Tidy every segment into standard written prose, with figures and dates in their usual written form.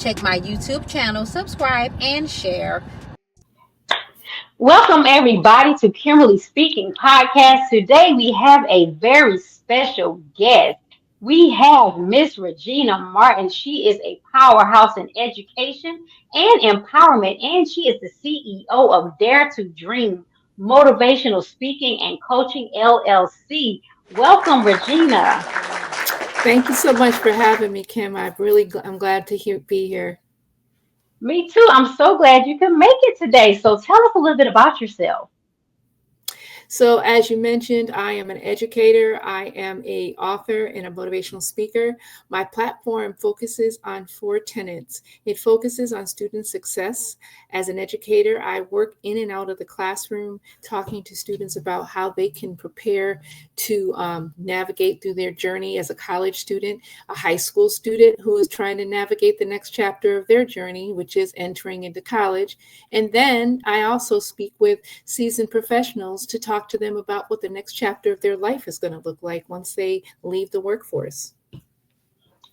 Check my YouTube channel, subscribe, and share. Welcome everybody to Kimberly Speaking podcast. Today we have a very special guest. We have Miss Regina Martin. She is a powerhouse in education and empowerment, and she is the CEO of Dare to Dream, Motivational Speaking and Coaching LLC. Welcome, Regina. Thank you so much for having me, Kim. I'm glad to be here. Me too. I'm so glad you can make it today. So tell us a little bit about yourself. So, as you mentioned, I am an educator. I am a author and a motivational speaker. My platform focuses on four tenets. It focuses on student success. As an educator, I work in and out of the classroom, talking to students about how they can prepare to navigate through their journey as a college student, a high school student who is trying to navigate the next chapter of their journey, which is entering into college. And then I also speak with seasoned professionals to talk to them about what the next chapter of their life is going to look like once they leave the workforce.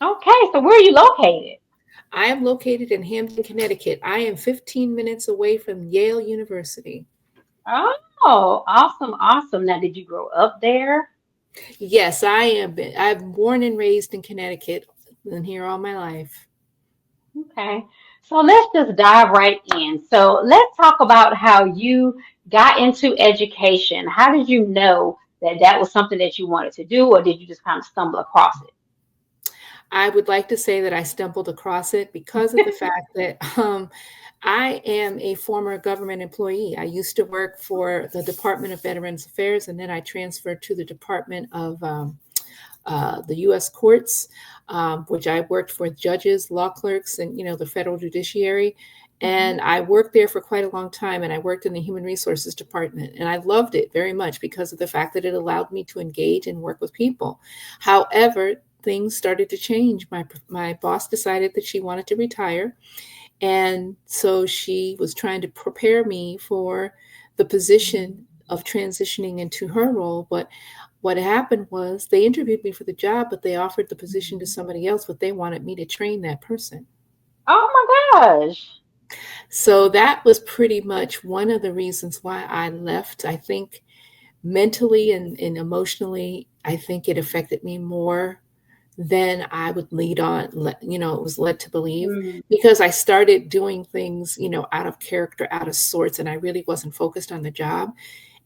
Okay, so where are you located? I am located in Hamden, Connecticut. I am 15 minutes away from Yale University. Oh, awesome, awesome. Now, did you grow up there? Yes, I am. I'm born and raised in Connecticut and here all my life. Okay, so let's just dive right in. So let's talk about how you got into education. How did you know that that was something that you wanted to do, or did you just kind of stumble across it? I would like to say that I stumbled across it because of the fact that I am a former government employee. I used to work for the Department of Veterans Affairs, and then I transferred to the Department of the U.S. courts, which I worked for judges, law clerks, and the federal judiciary. And I worked there for quite a long time, and I worked in the Human Resources Department, and I loved it very much because of the fact that it allowed me to engage and work with people. However, things started to change. My boss decided that she wanted to retire, and so she was trying to prepare me for the position of transitioning into her role. But what happened was they interviewed me for the job, but they offered the position to somebody else, but they wanted me to train that person. Oh my gosh. So that was pretty much one of the reasons why I left. I think mentally and emotionally, I think it affected me more than I would it was led to believe, Mm, because I started doing things, out of character, out of sorts, and I really wasn't focused on the job.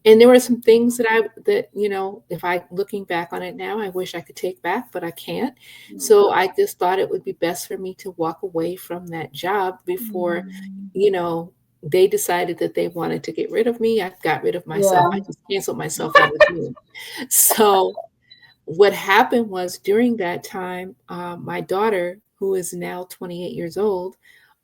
And there were some things if I looking back on it now, I wish I could take back, but I can't. So I just thought it would be best for me to walk away from that job before, you know, they decided that they wanted to get rid of me. I got rid of myself. I yeah. just canceled myself on the team. So what happened was during that time, my daughter, who is now 28 years old,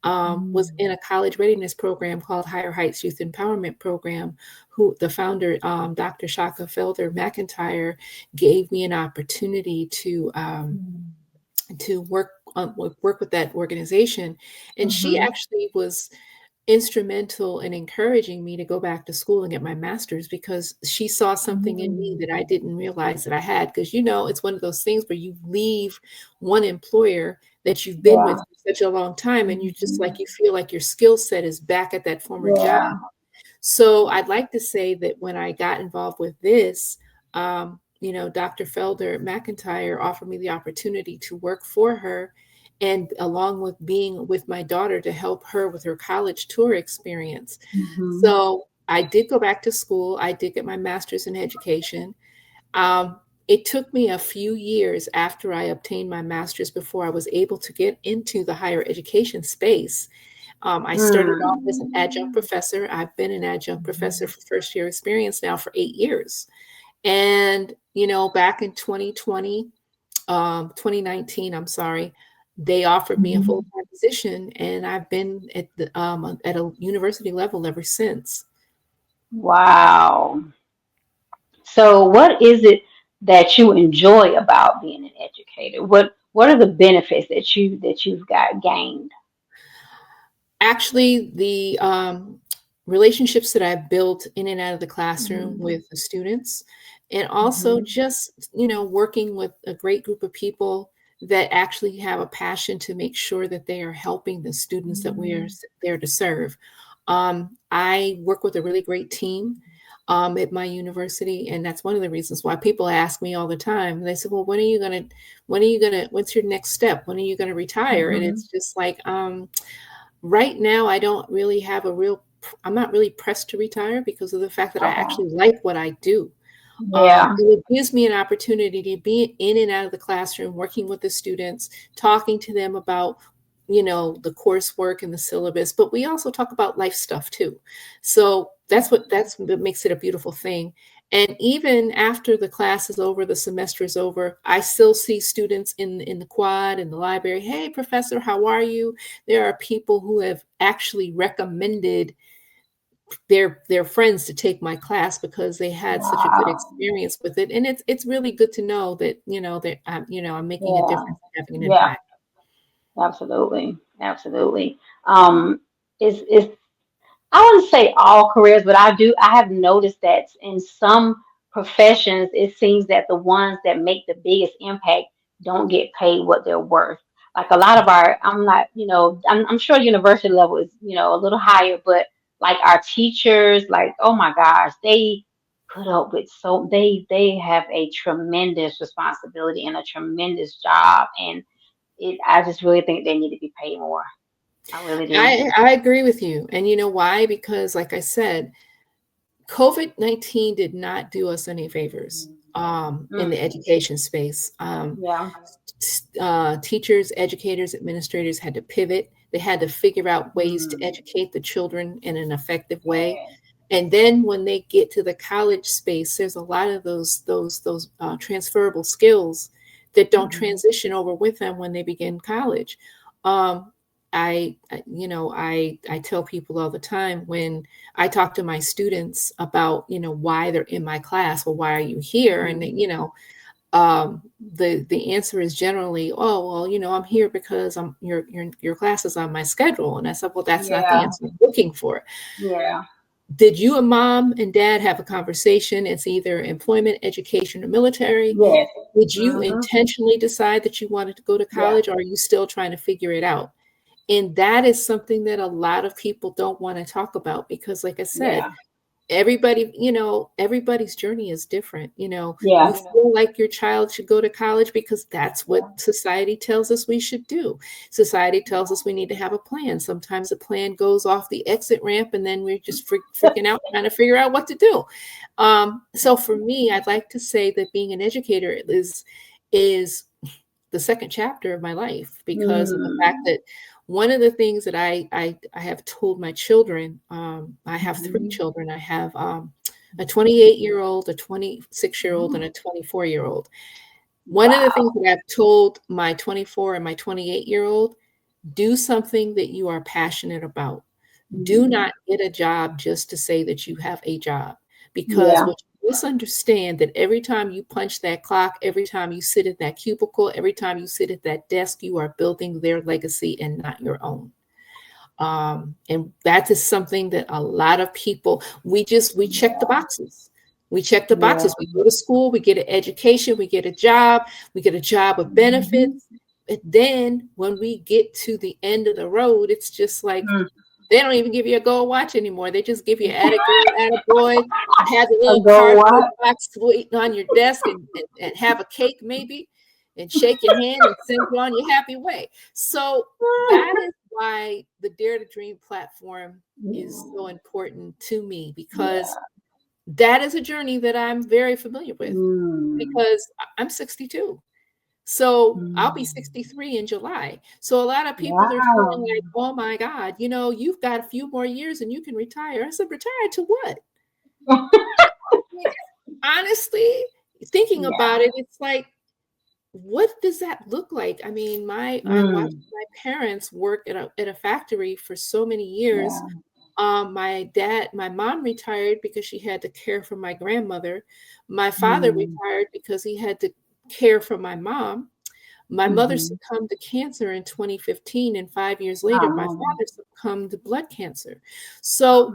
was in a college readiness program called Higher Heights Youth Empowerment Program, who the founder, Dr. Shaka Felder McIntyre, gave me an opportunity to work with that organization. And she Mm-hmm. actually was instrumental in encouraging me to go back to school and get my master's, because she saw something in me that I didn't realize that I had. Because it's one of those things where you leave one employer that you've been with Yeah. for such a long time, and you just Mhm. like you feel like your skill set is back at that former job. Yeah. So I'd like to say that when I got involved with this, Dr. Felder McIntyre offered me the opportunity to work for her, and along with being with my daughter to help her with her college tour experience. Mm-hmm. So I did go back to school. I did get my master's in education. It took me a few years after I obtained my master's before I was able to get into the higher education space. I started off Mm. as an adjunct professor. I've been an adjunct professor for first year experience now for 8 years. And, back in 2019, I'm sorry, they offered me a Mhm. full-time position, and I've been at a university level ever since. Wow. So what is it that you enjoy about being an educator? What are the benefits that you've got gained? Actually, the relationships that I've built in and out of the classroom Mhm. with the students, and also Mhm. just, working with a great group of people that actually have a passion to make sure that they are helping the students that we are there to serve. I work with a really great team at my university, and that's one of the reasons why people ask me all the time. They say, "Well, what's your next step? When are you gonna retire?" And it's just like, right now, I don't really have I'm not really pressed to retire because of the fact that I actually like what I do. Yeah. It gives me an opportunity to be in and out of the classroom, working with the students, talking to them about, the coursework and the syllabus, but we also talk about life stuff too. So that's what makes it a beautiful thing. And even after the class is over, the semester is over, I still see students in the quad, in the library. "Hey, professor, how are you?" There are people who have actually recommended their friends to take my class because they had such a good experience with it. And it's really good to know that, that I'm making a Yeah. difference and having an Yeah. impact. Absolutely. Absolutely. It's I wouldn't say all careers, but I have noticed that in some professions, it seems that the ones that make the biggest impact don't get paid what they're worth. Like a lot of I'm not, I'm sure university level is, a little higher, but like our teachers, like, oh my gosh, they put up with they have a tremendous responsibility and a tremendous job. And I just really think they need to be paid more. I really do. I agree with you. And you know why? Because like I said, COVID-19 did not do us any favors in the Mm, education space. yeah. Teachers, educators, administrators had to pivot. They had to figure out ways to Mm. educate the children in an effective way. Yeah. And then when they get to the college space, there's a lot of those transferable skills that don't Mhm. transition over with them when they begin college. Um, I tell people all the time when I talk to my students about, why they're in my class, or why are you here? And Mhm. the answer is generally, "Oh, well, I'm here because your class is on my schedule." And I said, "Well, that's not the Yeah. answer I'm looking for. Yeah. Did you and mom and dad have a conversation? It's either employment, education, or military. Yes. Did you Hmm. intentionally decide that you wanted to go to Yeah. college, or are you still trying to figure it out?" And that is something that a lot of people don't want to talk about because, like I said, Yeah. everybody's journey is different. You Yeah. feel like your child should go to college because that's what society tells us we should do. Society tells us we need to have a plan. Sometimes the plan goes off the exit ramp and then we're just freaking out trying to figure out what to do. So for me, I'd like to say that being an educator is the second chapter of my life because of the fact Mm. that one of the things that I have told my children, I have three Mhm. children. I have a 28-year-old, a 26-year-old, and a 24-year-old. One of the things Wow. that I've told my 24 and my 28-year-old, do something that you are passionate about. Do Mhm. not get a job just to say that you have a job, because Yeah. what you misunderstand that every time you punch that clock, every time you sit at that cubicle, every time you sit at that desk, you are building their legacy and not your own. And that is something that a lot of people, we check the boxes. We check the Yeah. boxes. We go to school, we get an education, we get a job, we get a job with Mhm. benefits. But then when we get to the end of the road, it's just like Mm. they don't even give you a gold watch anymore. They just give you atta girl, atta boy, have a A little go cardboard what? box waiting on your desk and have a cake maybe and shake your hand and send you on your happy way. So that is why the Dare to Dream platform is so important to me, because Yeah. that is a journey that I'm very familiar with Mm. because I'm 62. So I'll be Mm. 63 in July. So a lot of people are Wow. feeling like, "Oh my God, you've got a few more years and you can retire." I said, "Retire to what?" Yeah, honestly, thinking Yeah. about it, it's like, what does that look like? I mean, I watched Mm. my parents work at a factory for so many years. Yeah. My mom retired because she had to care for my grandmother. My father Mm. retired because he had to care for my mom. My mother Mhm. succumbed to cancer in 2015, and 5 years later, Oh my man. father succumbed to blood cancer. So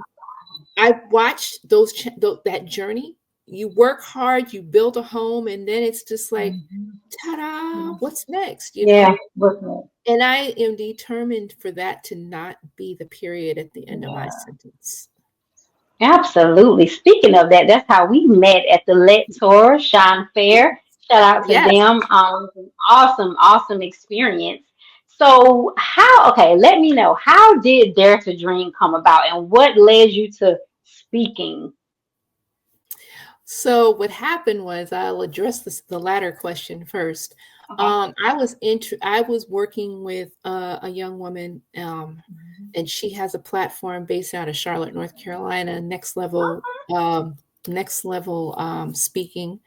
I watched that journey, you work hard, you build a home, and then it's just like, Mhm. ta-da, Yeah. what's next, Yeah. Wasn't it? And I am determined for that to not be the period at the end of my Yeah. sentence. Absolutely. Speaking of that, that's how we met at the Let Tour Shine Fair. Shout out to Yes. them. It was an awesome, awesome experience. So, okay, let me know, how did Dare to Dream come about and what led you to speaking? So what happened was, I'll address the latter question first. Okay. I was working with a young woman, Mhm. and she has a platform based out of Charlotte, North Carolina, um, next level speaking.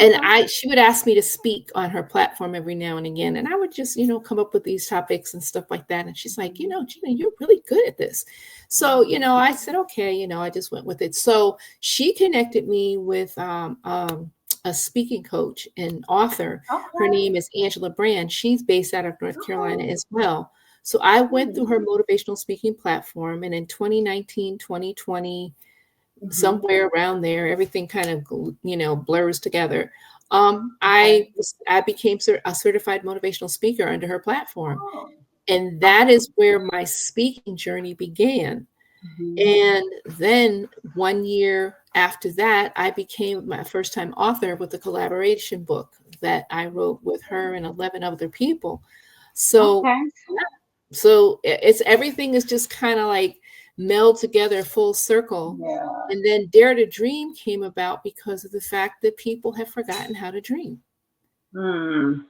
And Okay. she would ask me to speak on her platform every now and again, and I would just, come up with these topics and stuff like that. And she's like, Gina, you're really good at this. So, I said, okay, I just went with it. So she connected me with a speaking coach and author. Her Okay. name is Angela Brand. She's based out of North Carolina as well. So I went through her motivational speaking platform, and in 2019, 2020, Mhm. somewhere around there, everything kind of blurs together. Okay. I became a certified motivational speaker under her platform, Oh, and that awesome. is where my speaking journey began. Mhm. And then 1 year after that, I became my first time author with a collaboration book that I wrote with her and 11 other people. So Okay. it's everything is just kind of like meld together full circle. Yeah. And then Dare to Dream came about because of the fact that people have forgotten how to dream. Mm.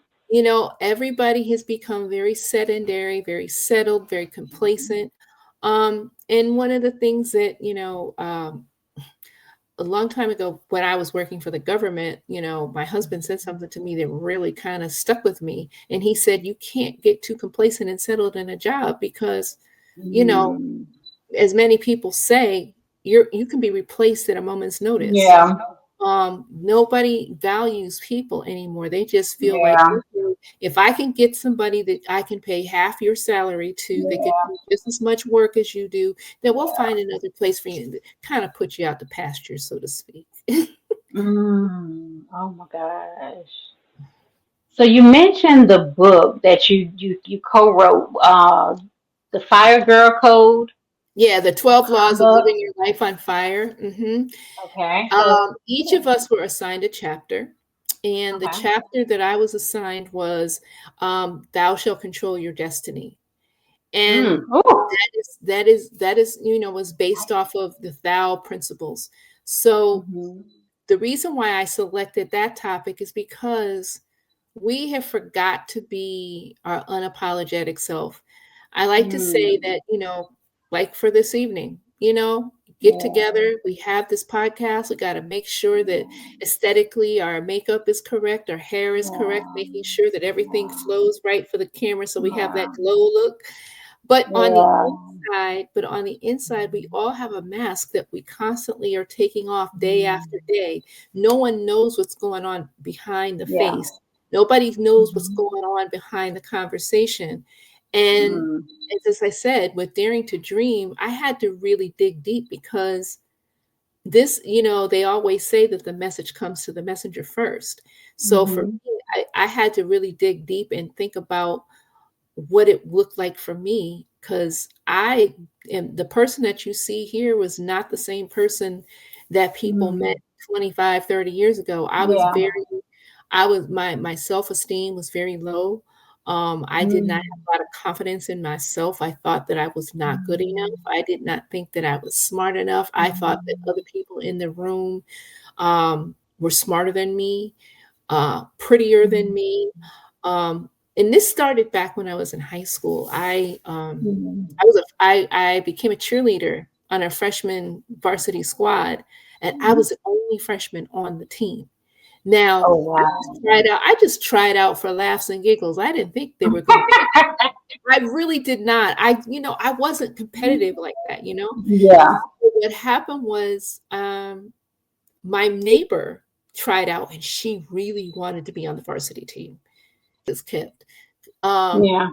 Everybody has become very sedentary, very settled, very complacent. And one of the things that, a long time ago when I was working for the government, my husband said something to me that really kind of stuck with me. And he said, you can't get too complacent and settled in a job because, you know, Mm. as many people say, you can be replaced at a moment's notice. Yeah. Nobody values people anymore. They just feel like, Yeah. okay, if I can get somebody that I can pay half your salary to, they could Yeah. do just as much work as you do, then we'll Yeah. find another place for you to kind of put you out the pasture, so to speak. Mm. Oh my gosh. So you mentioned the book that you co-wrote, the Fire Girl Code Yeah, the of 12 laws of Conduct. living your life on fire. Okay. So Each of us were assigned a chapter, and the okay. chapter that I was assigned was "Thou shalt control your destiny," and Mm. Oh. that is was based off of the thou principles. So Mm-hmm. the reason why I selected that topic is because we have forgot to be our unapologetic self. I like to say Mm. that, like for this evening, get Yeah. together. We have this podcast. We got to make sure that aesthetically our makeup is correct, our hair is correct, Yeah. making sure that everything Yeah. flows right for the camera so we have that Yeah. glow look. But on the Yeah. inside, we all have a mask that we constantly are taking off day Mm. after day. No one knows what's going on behind the Yeah. face. Nobody knows what's Mhm. going on behind the conversation. And Mm. as I said, with Daring to Dream, I had to really dig deep because this, they always say that the message comes to the messenger first. So for Mhm. me, I had to really dig deep and think about what it looked like for me, because I am the person that you see here was not the same person that people met Mm. 25, 30 years ago. Yeah. My self-esteem was very low. I did not have Mm. a lot of confidence in myself. I thought that I was not good enough. Mm. I did not think that I was smart enough. I thought that Mm. other people in the room were smarter than me, prettier than Mm. me. And this started back when I was in high school. Mm. I became a cheerleader on a freshman varsity squad, and I Mhm. was the only freshman on the team. Now, Oh wow. I just tried out for laughs and giggles. I didn't think they were going to pick me. I really did not. I wasn't competitive like that. Yeah. What happened was, my neighbor tried out and she really wanted to be on the varsity team. Just kept. Um, Yeah.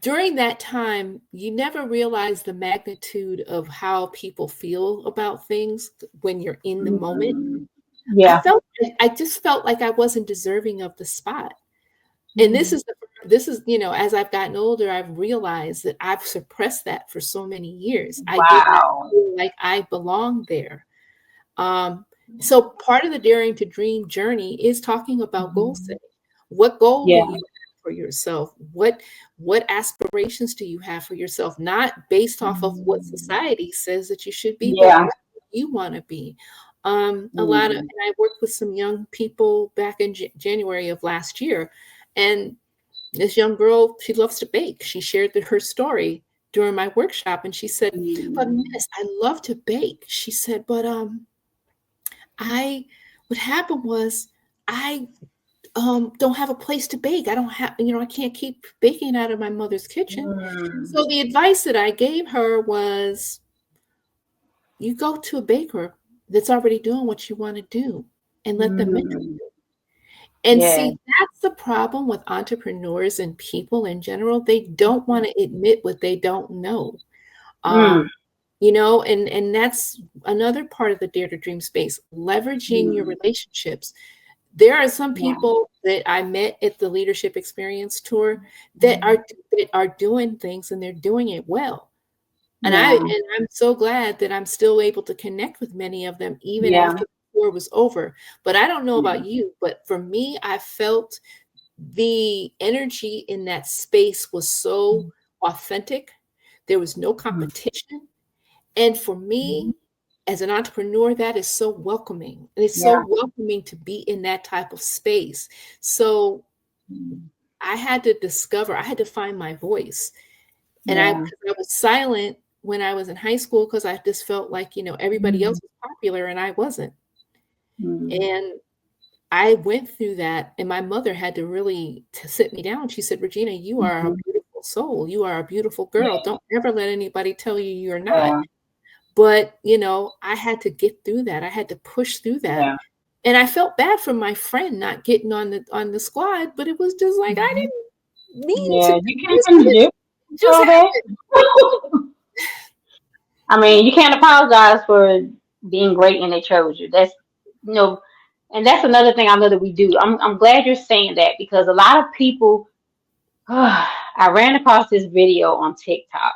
during that time, you never realize the magnitude of how people feel about things when you're in the moment. Mhm. Yeah. I just felt like I wasn't deserving of the spot. And Mhm. this is, as I've gotten older, I've realized that I've suppressed that for so many years. I did not Wow. feel like I belonged there. Um, so part of the Daring to Dream journey is talking about goal Mhm. setting. What goal do Yeah. you have for yourself? What aspirations do you have for yourself? Not based off of what Mhm. society says that you should be, but Yeah. what you want to be. And Mhm. I worked with some young people back in January of last year, and this young girl, she loves to bake. She shared her story during my workshop, and she said, "But Mhm. Miss, I love to bake." She said, "But I what happened was I don't have a place to bake. I don't have, I can't keep baking out of my mother's kitchen." Mhm. So the advice that I gave her was, you go to a baker that's already doing what you want to do and let them mentor. Mhm. And Yeah. see, that's the problem with entrepreneurs and people in general. They don't want to admit what they don't know. Mm. Um, and that's another part of the Dare to Dream space, leveraging your Mm. relationships. There are some Yeah. people that I met at the Leadership Experience Tour that Mhm. are doing things, and they're doing it well. Yeah. And I'm so glad that I'm still able to connect with many of them even Yeah. after the tour was over. But I don't know Yeah. about you, but for me, I felt the energy in that space was so authentic. There was no Mhm. competition. And for Mhm. me, as an entrepreneur, that is so welcoming. And it's so Yeah. welcoming to be in that type of space. So Mhm. I had to find my voice. And Yeah. 'cause I was silent when I was in high school because I just felt like, everybody Mhm. else was popular and I wasn't. Mhm. And I went through that, and my mother had to really sit me down. She said, "Regina, you are a Mhm. beautiful soul. You are a beautiful Yeah. girl. Don't ever let anybody tell you you're not." Yeah. But, I had to get through that. I had to push through that. Yeah. And I felt bad for my friend not getting on the squad, but it was just like I Mhm. didn't mean to Yeah. do You this. can't do It just all that. happened. I mean, you can't apologize for being great and they chose you. That's you know, and that's another thing I know that we do. I'm glad you're saying that because a lot of people. I ran across this video on TikTok,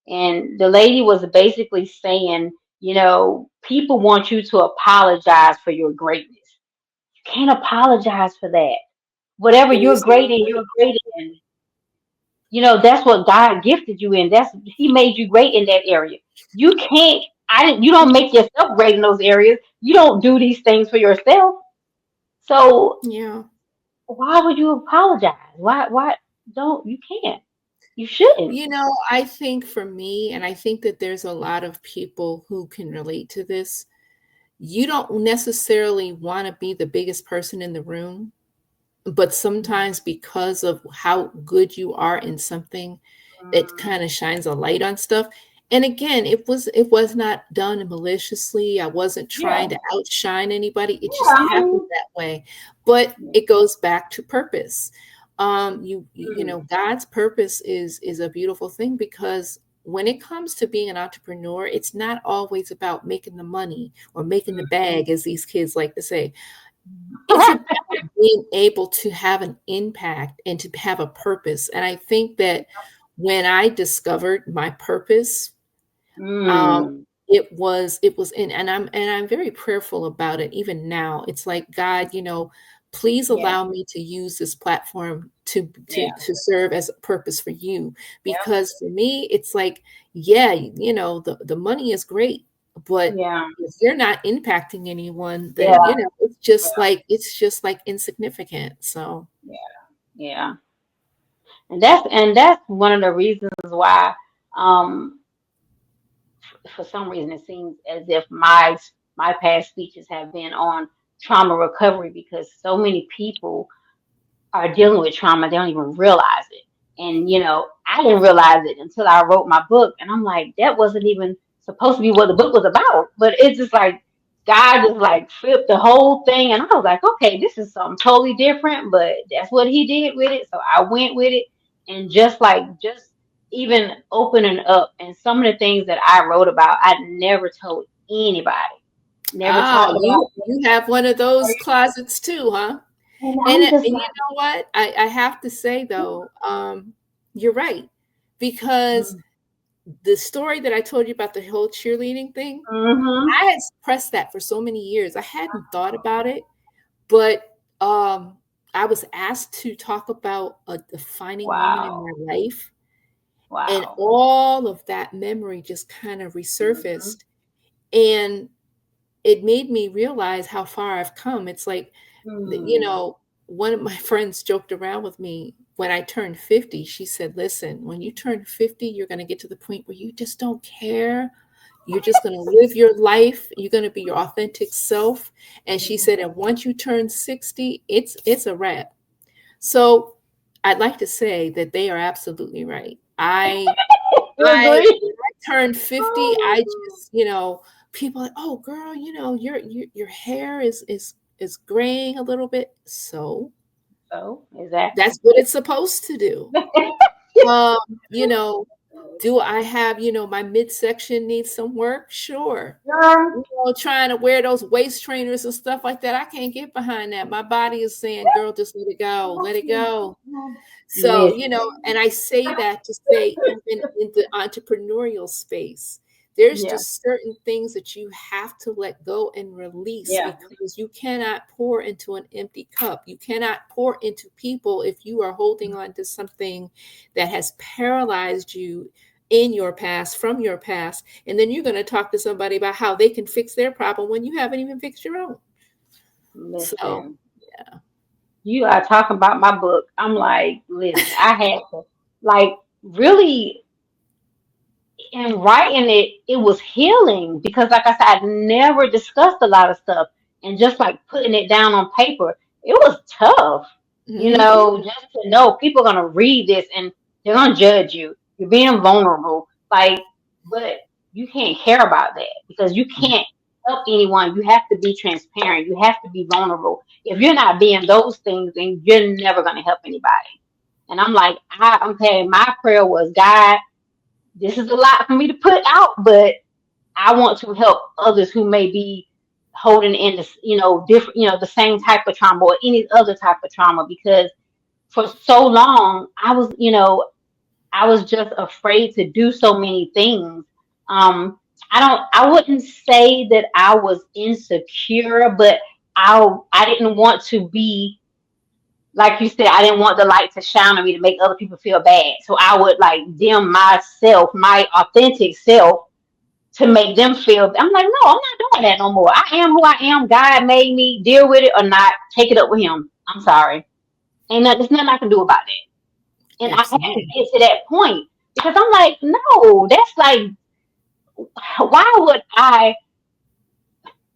and the lady was basically saying, people want you to apologize for your greatness. You can't apologize for that. Whatever And you you're said, great in, you're great in. That's what God gifted you in. He made you great in that area. You can't you don't make yourself great in those areas. You don't do these things for yourself. So yeah. why would you apologize? Why don't you can't. You shouldn't. I think for me, and I think that there's a lot of people who can relate to this, you don't necessarily want to be the biggest person in the room, but sometimes because of how good you are in something, it Mm, kind of shines a light on stuff. And again, it was not done maliciously. I wasn't trying yeah. to outshine anybody. It Yeah. just I happened mean, that way. But it goes back to purpose. mm, God's purpose is a beautiful thing because when it comes to being an entrepreneur, it's not always about making the money or making the bag, as these kids like to say. It's about being able to have an impact and to have a purpose. And I think that when I discovered my purpose, um, mm, it was and I'm very prayerful about it even now. It's like, God, please yeah. allow me to use this platform to to Yeah. to serve as a purpose for you. Yeah. Because for me, it's like, yeah, the money is great, but Yeah. if you're not impacting anyone, then Yeah. it's just like insignificant. So Yeah. Yeah. And that's one of the reasons why, um, for some reason, it seems as if my past speeches have been on trauma recovery because so many people are dealing with trauma, they don't even realize it. And I didn't realize it until I wrote my book, and I'm like, that wasn't even supposed to be what the book was about. But it's just like God just like flipped the whole thing, and I was like, okay, this is something totally different, but that's what He did with it, so I went with it, And just even opening up, and some of the things that I wrote about, I never told anybody. Never Ah, talked about you have one of those closets too, huh? it. And And I'm just you like, know what? I have to say though, you're right, because the story that I told you about the whole cheerleading thing, mm-hmm. I had suppressed that for so many years. I hadn't thought about it, but I was asked to talk about a defining moment in Wow. my life, and Wow. all of that memory just kind of Mm-hmm. resurfaced, and it made me realize how far I've come. It's like, you Mm. know, one of my friends joked around with me when I turned 50. She said, listen, when you turn 50, you're going to get to the point where you just don't care. You're just going to live your life. You're going to be your authentic self. And she said, and once you turn 60, it's a wrap. So I'd like to say that they are absolutely right. You agree? When I turned 50, I just, people are like, oh girl, your hair is graying a little bit. So So, exactly. that's what it's supposed to do. Um, you know, do I have, my midsection needs some work? Sure. Girl, Trying to wear those waist trainers and stuff like that. I can't get behind that. My body is saying, girl, just let it go. Let it go. So, listen. and I say that to say, even in the entrepreneurial space, there's Yeah. just certain things that you have to let go and release, Yeah. because you cannot pour into an empty cup. You cannot pour into people if you are holding on to something that has paralyzed you in your past, from your past. And then you're going to talk to somebody about how they can fix their problem when you haven't even fixed your own. So, Listen. yeah. You are talking about my book. I'm like, listen, I had to like really in writing it, it was healing because like I said, I never discussed a lot of stuff. And just like putting it down on paper, it was tough. Mhm. Just to know people are gonna read this and they're gonna judge you. You're being vulnerable. Like, but you can't care about that because you can't help anyone. You have to be transparent. You have to be vulnerable. If you're not being those things, then you're never gonna help anybody. And I'm like, okay, my prayer was, God, this is a lot for me to put out, but I want to help others who may be holding in this, different, the same type of trauma or any other type of trauma because for so long I was just afraid to do so many things. I wouldn't say that I was insecure, but I didn't want to be like you said, I didn't want the light to shine on me to make other people feel bad. So I would like dim myself, my authentic self, to make them feel. I'm like, no, I'm not doing that no more. I am who I am. God made me. Deal with it or not. Take it up with Him. I'm sorry. There's nothing I can do about that. And I had to Absolutely. get to that point because I'm like, no, that's like, why would I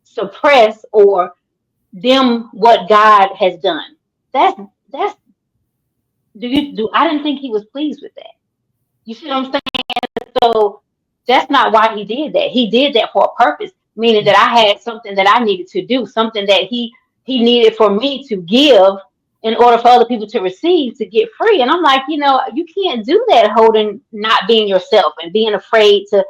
suppress or dim what God has done? That's do I didn't think He was pleased with that. You see what I'm saying? So that's not why he did that. He did that for a purpose, meaning that I had something that I needed to do, something that he needed for me to give in order for other people to receive to get free. And I'm like, you can't do that holding not being yourself and being afraid to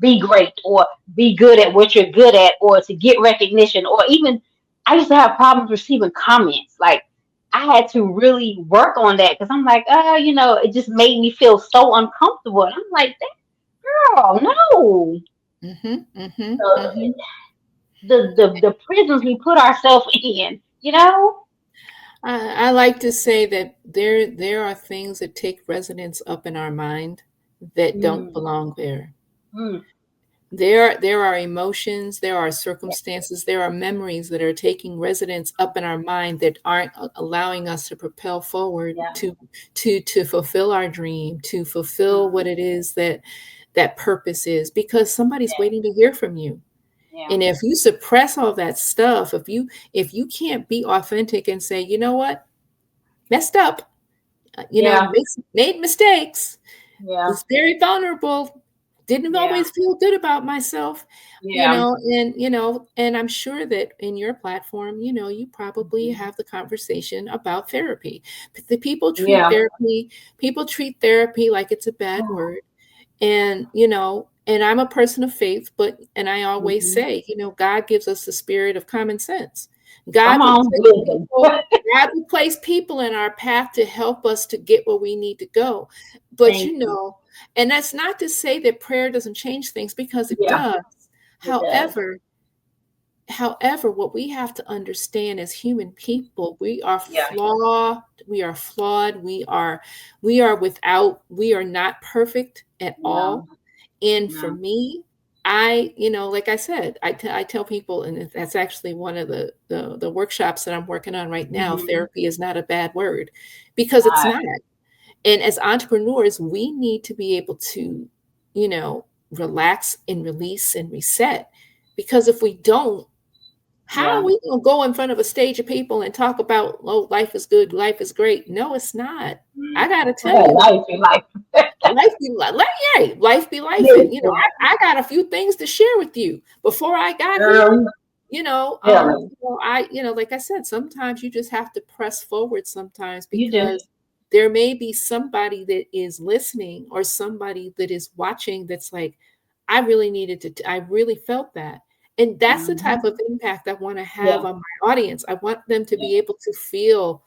be great or be good at what you're good at or to get recognition or even I used to have problems receiving comments. Like I had to really work on that because I'm like, it just made me feel so uncomfortable. And I'm like, girl, no. Mhm, mhm, Uh, mhm. the prisons we put ourselves in. I like to say that there are things that take residence up in our mind that don't Mm, belong there. mm, There are emotions, there are circumstances, there are memories that are taking residence up in our mind that aren't allowing us to propel forward yeah. to fulfill our dream, to fulfill what Mm, it is that purpose is, because somebody's yeah. waiting to hear from you. Yeah. And if you suppress all that stuff, if you can't be authentic and say, you know what, messed up, Yeah. made mistakes, Yeah. was very vulnerable. didn't Yeah. always feel good about myself, Yeah. and I'm sure that in your platform, you probably have the conversation about therapy. But the Yeah. people treat therapy like it's a bad word. And, and I'm a person of faith, and I always Mhm. say, God gives us the spirit of common sense. Come God will on, place wisdom. people, God will place people in our path to help us to get where we need to go. But Thank you. and that's not to say that prayer doesn't change things, because it Yeah, does. it does. However, what we have to understand as human people, we are Yeah. flawed, we are not perfect at No. all. And for No. me, like I said, I tell people, and that's actually one of the workshops that I'm working on right now. Mhm. Therapy is not a bad word, because it's Not. not. And as entrepreneurs, we need to be able to, relax and release and reset. Because if we don't, how are Yeah. we going to go in front of a stage of people and talk about, oh, life is good, life is great? No, it's not. I got to tell Well, you, life is life. life be life. And, Listen, I got a few things to share with you. Before I got here, girl, tell me. like I said, sometimes you just have to press forward sometimes, You do. because there may be somebody that is listening or somebody that is watching that's like, I really felt that. And that's the type Mhm. of impact I want to have Yeah. on my audience. I want them to Yeah. be able to feel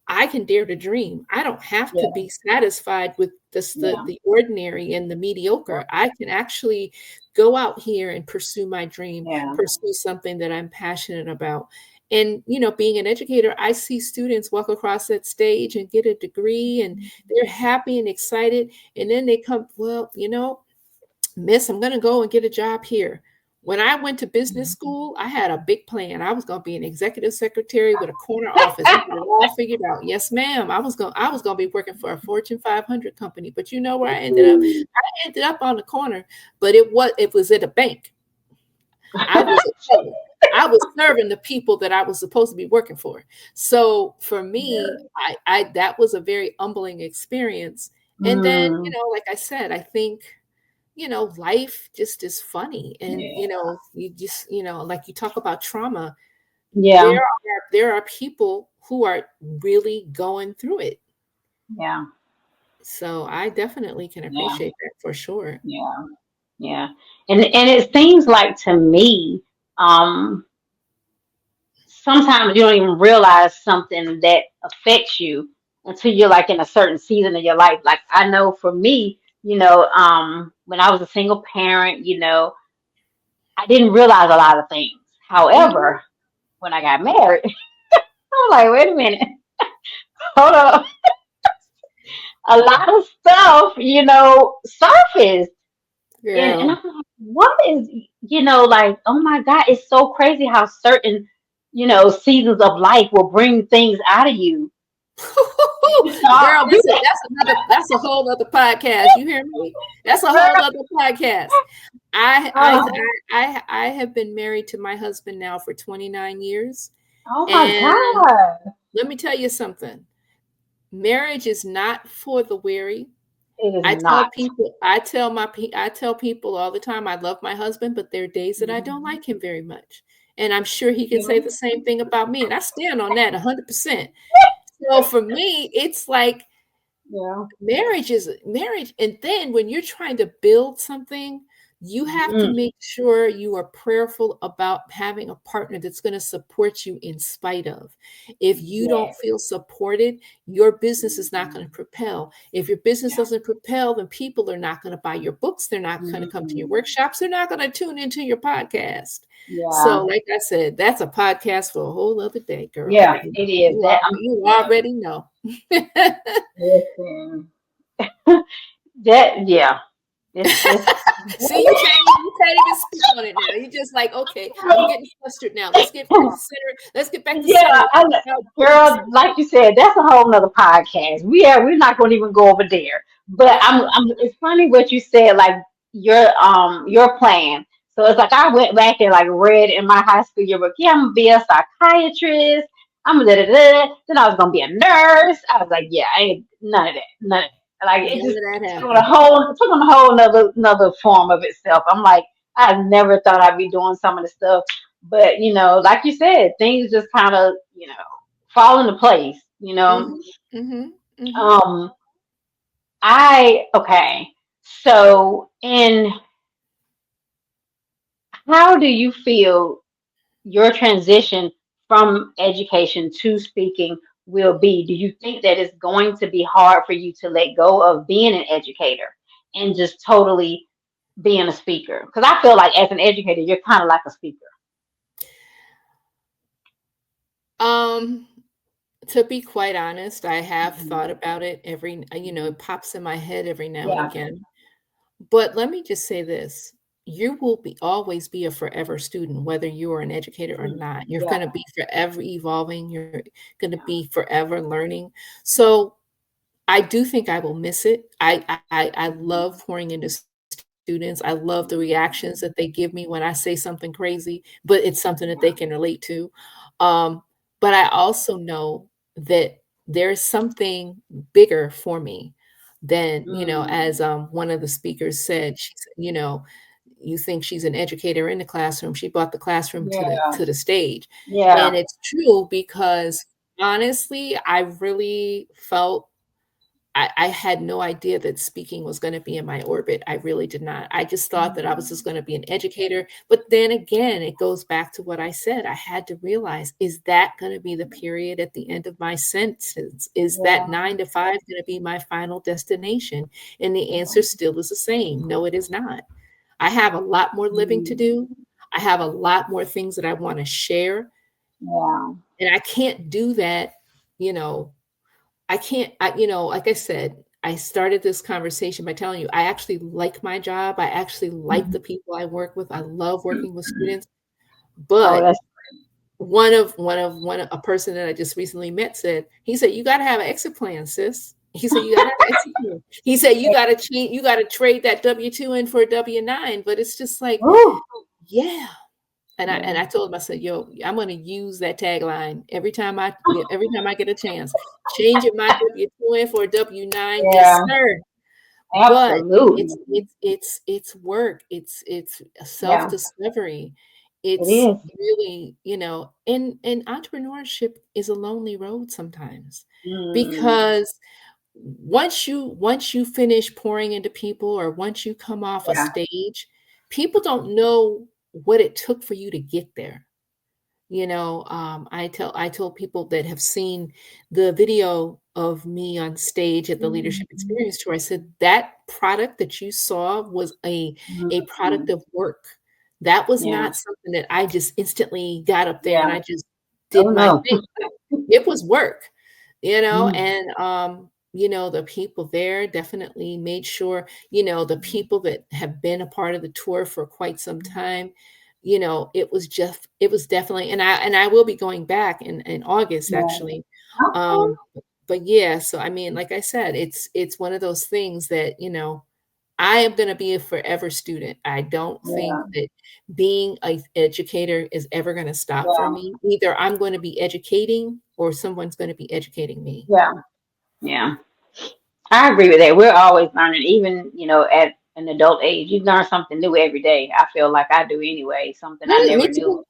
I can dare to dream. I don't have to Yeah. be satisfied with Yeah. the ordinary and the mediocre. I can actually go out here and pursue my dream, Yeah. pursue something that I'm passionate about. And, being an educator, I see students walk across that stage and get a degree, and they're happy and excited. And then they come, well, Miss, I'm going to go and get a job here. When I went to business school, I had a big plan. I was going to be an executive secretary with a corner office. I had it all figured out. Yes, ma'am. I was going to be working for a Fortune 500 company. But you know where I ended up? I ended up on the corner, but it was at a bank. I was a teller. I was serving the people that I was supposed to be working for. So for me, I that was a very humbling experience. And then, Mm. like I said, I think life just is funny. And, Yeah. you just, like you talk about trauma, Yeah. there are people who are really going through it. Yeah. So I definitely can Yeah. appreciate that for sure. Yeah. Yeah. And it seems like to me, um, sometimes you don't even realize something that affects you until you're like in a certain season of your life. Like I know for me, when I was a single parent, I didn't realize a lot of things. Mhm. However, when I got married, I'm like, wait a minute, hold up. A lot of stuff, surfaced. And Girl. I'm like, what is, like, oh my God, it's so crazy how certain, seasons of life will bring things out of you. You start, Girl, that's a whole other podcast. You hear me? That's a whole other podcast. I I oh, I have been married to my husband now for 29 years. oh my And God. let me tell you something. Marriage is not for the weary. It is I tell not. people, I tell people all the time, I love my husband, but there are days that I don't Mhm. like him very much. And I'm sure he can say Yeah. the same thing about me. And I stand on that 100%. So for me, it's like Yeah. marriage. And then when you're trying to build something, you have to Mm, make sure you are prayerful about having a partner that's going to support you in spite of. If you don't yes. feel supported, your business is not going to Mhm. propel. If your business Yeah. doesn't propel, then people are not going to buy your books. They're not going to come to your Mhm. workshops. They're not going to tune into your podcast. Yeah. So, like I said, that's a podcast for a whole other day, girl. Yeah, it is. That You yeah. already know. Listen. That yeah. It's See, you can't even speak on it now. You're just like, okay, I'm getting flustered now. Let's get back to center. Let's get back to yeah, center. girl, like you said, that's a whole nother podcast. We're not going to even go over there. But Uh-uh. it's funny what you said, like your plan. So it's like I went back and like read in my high school yearbook. Yeah, I'm gonna be a psychiatrist. I'm da da da. Then I was gonna be a nurse. I was like, yeah, I ain't none of that. None of that. Like it None just of that happened. took on a whole another form of itself. I'm like, I never thought I'd be doing some of the stuff, but like you said, things just kind of fall into place. Mhm, mhm, mhm. Um, okay. So, in how do you feel your transition from education to speaking will be? Do you think that it's going to be hard for you to let go of being an educator and just totally being a speaker? Because I feel like as an educator, you're kind of like a speaker. Um, to be quite honest, I have Mhm. thought about it it pops in my head every now and Yeah. again. But let me just say this, you will be always be a forever student, whether you are an educator or Mhm. not. You're Yeah. gonna be forever evolving, you're gonna be forever learning. So, I do think I will miss it. I love pouring into students. I love the reactions that they give me when I say something crazy, but it's something that they can relate to. Um, but I also know that there's something bigger for me than, Mm. as one of the speakers said, she said, you think she's an educator in the classroom. She brought the classroom to the Yeah. to the stage. Yeah. And it's true because honestly, I really felt I had no idea that speaking was gonna be in my orbit. I really did not. I just thought that I was just Mm. gonna be an educator, but then again, it goes back to what I said. I had to realize, is that gonna be the period at the end of my sentence? Is that Yeah. 9 to 5 gonna be my final destination? And the answer still is the same. No, it is not. I have a lot more living to Mm. do. I have a lot more things that I wanna share, Yeah. and I can't do that, you know, I can't like I said, I started this conversation by telling you I actually like my job. I actually like Mhm. the people I work with. I love working with Mhm. students. Oh, But that's one of a person that I just recently met said, he said, "You gotta have an exit plan, sis." He said, "You gotta have an exit plan." He said, "You gotta change, you gotta trade that W-2 in for a W-9." But it's just like, Ooh. yeah. And Yeah. I told him, I said, "Yo, I'm gonna use that tagline every time I get a chance. Changing my W-2 in for a W-9, yes, Yeah. sir." But Absolutely. it's work. It's a Yeah. self-discovery. It It's is. really, and entrepreneurship is a lonely road sometimes Mm. because once you finish pouring into people or once you come off a Yeah. stage, people don't know what it took for you to get there. I told people that have seen the video of me on stage at the Leadership Mhm. Experience Tour. I said, "That product that you saw was a product Mhm. of work. That was Yeah. not something that I just instantly got up there and Yeah. I just Oh did my no. thing." It was work, Mm. and, the people there definitely made sure, the people that have been a part of the tour for quite some time, it was definitely, and I will be going back in August Yeah. actually. Okay. But yeah, so I mean, like I said, it's one of those things that, I am gonna be a forever student. I don't think Yeah. that being a educator is ever gonna stop for Yeah. me. Either I'm gonna be educating or someone's gonna be educating me. Yeah. Yeah. I agree with that. We're always learning, even, at an adult age. You learn something new every day. I feel like I do anyway, something I Me never too. knew.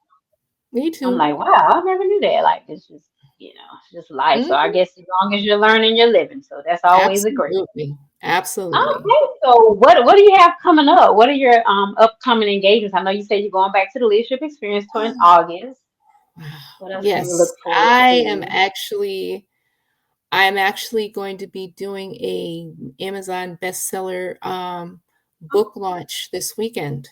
Me I'm too. like, wow, I never knew that. Like, it's just life. So I Mhm. guess as long as you're learning, you're living. So that's always a great. Absolutely. Absolutely. Okay, so what do you have coming up? What are your upcoming engagements? I know you said you're going back to the leadership experience tour in August. What else can we look Yes, forward to? I'm actually going to be doing a Amazon bestseller, book launch this weekend.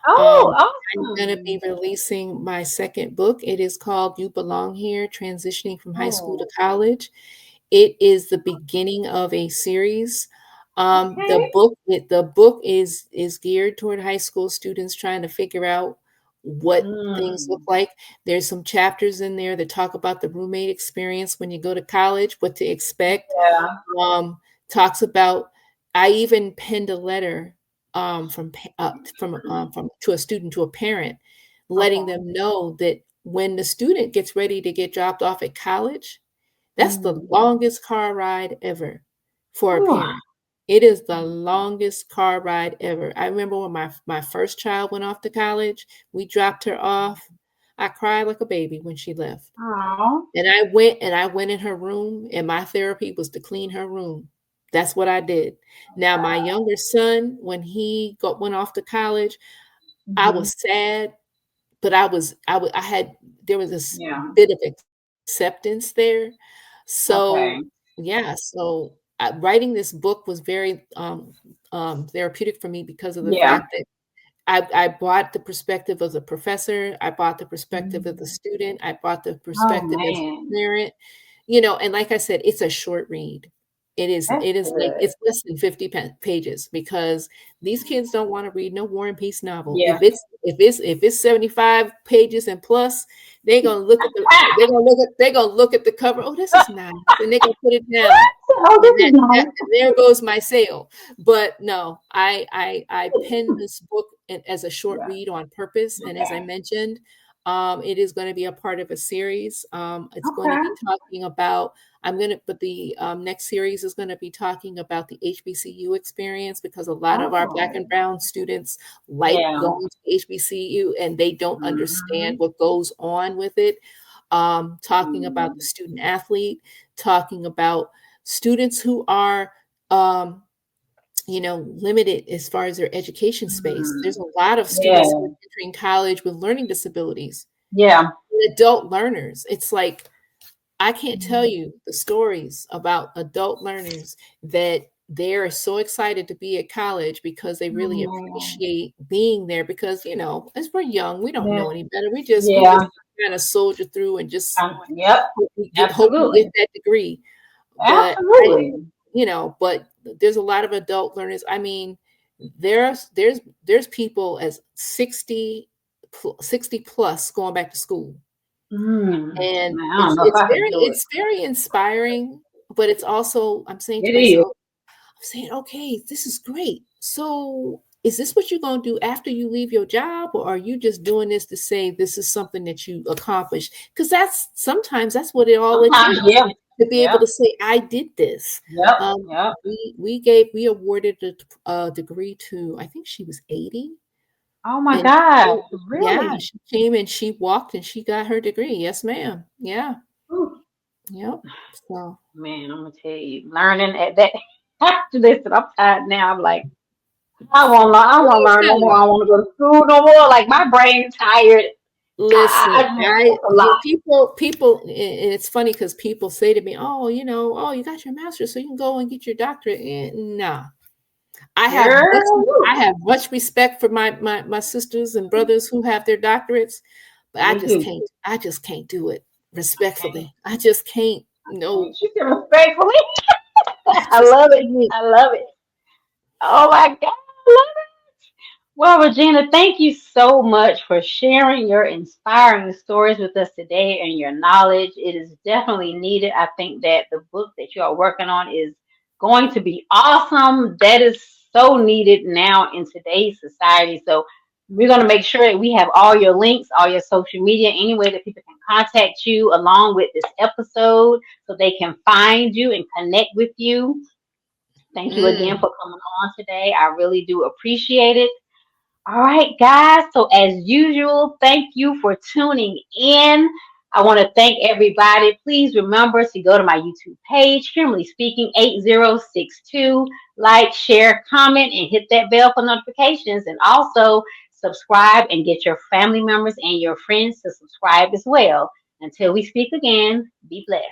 Oh, Um, I'm gonna be awesome. releasing my 2nd book. It is called You Belong Here: Transitioning from High School to Oh, College. It is the beginning of a series. okay. The book is geared toward high school students trying to figure out what things look Mm, like. There's some chapters in there that talk about the roommate experience when you go to college, what to expect. yeah. Um, Talks about I even penned a letter, from to a student, to a parent, letting Okay. them know that when the student gets ready to get dropped off at college, that's the Mm. longest car ride ever for a Whew. parent. It is the longest car ride ever. I remember when my first child went off to college, we dropped her off. I cried like a baby when she left. Oh, And I went in her room, and my therapy was to clean her room. That's what I did. Now, my younger son, when went off to college, I hmm was sad, but I had there was this yeah. bit of acceptance there. Okay. So yeah, so writing this book was very therapeutic for me because of the Yeah. fact that I brought the perspective of the professor, I brought the perspective of the Mhm. student, I brought the Oh perspective as man, a parent, you know, and like I said, it's a short read. that's It is like good. it's less than 50 pages because these kids don't want to read no War and Peace novel. Yeah. If it's 75 pages and plus, they're gonna look at the cover. Oh, this is nice, and they're gonna put it down. Oh, And this is nice. and there goes my sale. But no, I penned this book as a short Yeah. read on purpose, and as I Okay. mentioned, it is going to be a part of a series. It's going to Okay. be talking about. But the next series is going to be talking about the HBCU experience because a lot of our Black Oh, and Brown students like yeah. going to HBCU and they don't understand Mhm. what goes on with it. Talking about the Mhm. student athlete, talking about students who are um, limited as far as their education space. Mhm. There's a lot of students who Yeah. are entering college with learning disabilities, Yeah. adult learners. It's like I can't tell Mhm. you the stories about adult learners that they're so excited to be at college because they really Oh, appreciate being there because, as we're young, we don't man. know any better. We Yeah. just kind of soldier through and just Yep. hope we get Absolutely. that degree. But Absolutely. but there's a lot of adult learners. I mean, there's people as 60 plus going back to school. And Man, I don't know if I could do it. it's very inspiring, but it's also I'm saying to It is. myself, I'm saying, okay, this is great. So is this what you're going to do after you leave your job, or are you just doing this to say this is something that you accomplished? Because sometimes that's what it Sometimes, takes yeah. to be able Yep. to say I did this. Yep. Um, Yep. we awarded a degree to I think she was 80, Oh my and God. yeah, Really? she came and she walked and she got her degree. Yes, ma'am. Yeah. Ooh, Yep. So man, I'm gonna tell you, learning at that after this, and I'm tired now. I'm like, I let won't me learn no tell more. you. I want to go to school no more. Like my brain's tired. Listen, It's a lot. and it's funny because people say to me, "Oh, oh, you got your master's, so you can go and get your doctorate." No, Girl, I have much respect for my sisters and brothers who have their doctorates, but me too. I just can't do it Okay. respectfully. I just can't. No, You can respectfully. I I just love it. can't. I love it. Oh my God. I love it. Well, Regina, thank you so much for sharing your inspiring stories with us today and your knowledge. It is definitely needed. I think that the book that you are working on is going to be awesome. That is so needed now in today's society. So, we're going to make sure that we have all your links, all your social media, any way that people can contact you along with this episode so they can find you and connect with you. Thank you again Mm. for coming on today. I really do appreciate it. All right, guys. So, as usual, thank you for tuning in. I want to thank everybody. Please remember to go to my YouTube page, Kimberly Speaking 8062. Like, share, comment, and hit that bell for notifications. And also subscribe and get your family members and your friends to subscribe as well. Until we speak again, be blessed.